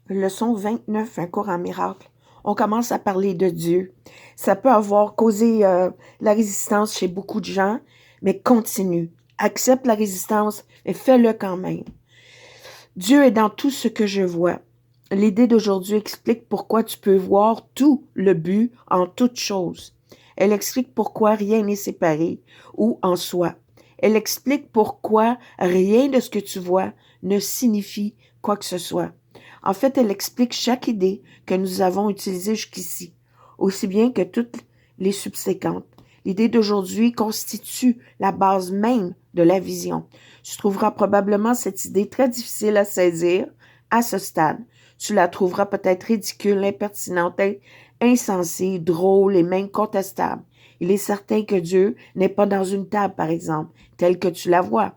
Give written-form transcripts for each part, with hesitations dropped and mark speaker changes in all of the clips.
Speaker 1: Leçon 29, un cours en miracle. On commence à parler de Dieu. Ça peut avoir causé la résistance chez beaucoup de gens, mais continue. Accepte la résistance, mais fais-le quand même. Dieu est dans tout ce que je vois. L'idée d'aujourd'hui explique pourquoi tu peux voir tout le but en toute chose. Elle explique pourquoi rien n'est séparé ou en soi. Elle explique pourquoi rien de ce que tu vois ne signifie quoi que ce soit. En fait, elle explique chaque idée que nous avons utilisée jusqu'ici, aussi bien que toutes les subséquentes. L'idée d'aujourd'hui constitue la base même de la vision. Tu trouveras probablement cette idée très difficile à saisir à ce stade. Tu la trouveras peut-être ridicule, impertinente, insensée, drôle et même contestable. Il est certain que Dieu n'est pas dans une table, par exemple, telle que tu la vois.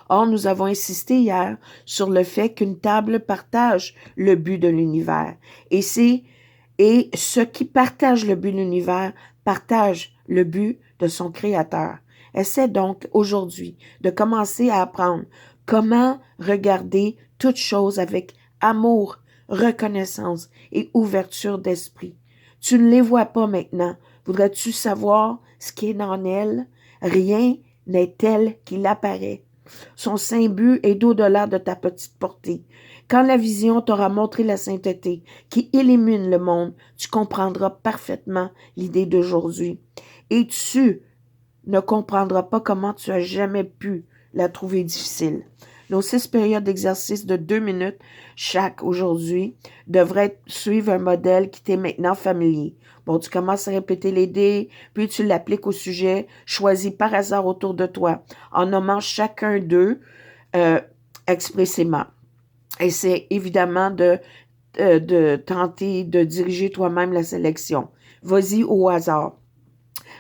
Speaker 1: Or, nous avons insisté hier sur le fait qu'une table partage le but de l'univers. Et ce qui partage le but de l'univers partage le but de son créateur. Essaie donc aujourd'hui de commencer à apprendre comment regarder toutes choses avec amour, reconnaissance et ouverture d'esprit. Tu ne les vois pas maintenant. Voudrais-tu savoir ce qui est en elles? Rien n'est tel qu'il apparaît. Son saint but est d'au-delà de ta petite portée. Quand la vision t'aura montré la sainteté qui illumine le monde, tu comprendras parfaitement l'idée d'aujourd'hui. Et tu ne comprendras pas comment tu as jamais pu la trouver difficile. Nos 6 périodes d'exercice de 2 minutes chaque aujourd'hui devraient suivre un modèle qui t'est maintenant familier. Bon, tu commences à répéter l'idée, puis tu l'appliques au sujet choisi par hasard autour de toi, en nommant chacun d'eux expressément. Et c'est évidemment de tenter de diriger toi-même la sélection. Vas-y au hasard.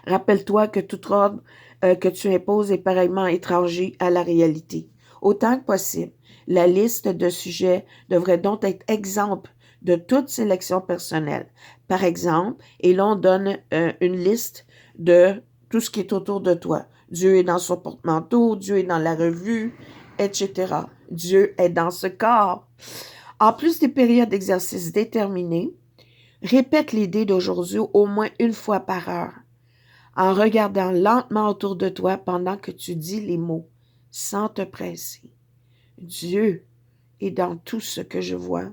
Speaker 1: Rappelle-toi que tout ordre que tu imposes est pareillement étranger à la réalité. Autant que possible, la liste de sujets devrait donc être exempte de toute sélection personnelle. Par exemple, et là on donne une liste de tout ce qui est autour de toi. Dieu est dans son porte-manteau, Dieu est dans la revue, etc. Dieu est dans ce corps. En plus des périodes d'exercice déterminées, répète l'idée d'aujourd'hui au moins une fois par heure, en regardant lentement autour de toi pendant que tu dis les mots, sans te presser. Dieu est dans tout ce que je vois.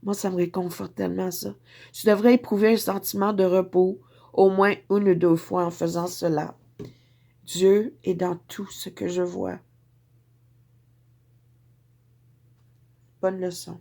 Speaker 1: Moi, ça me réconforte tellement ça. Tu devrais éprouver un sentiment de repos au moins 1 ou 2 fois en faisant cela. Dieu est dans tout ce que je vois. Bonne leçon.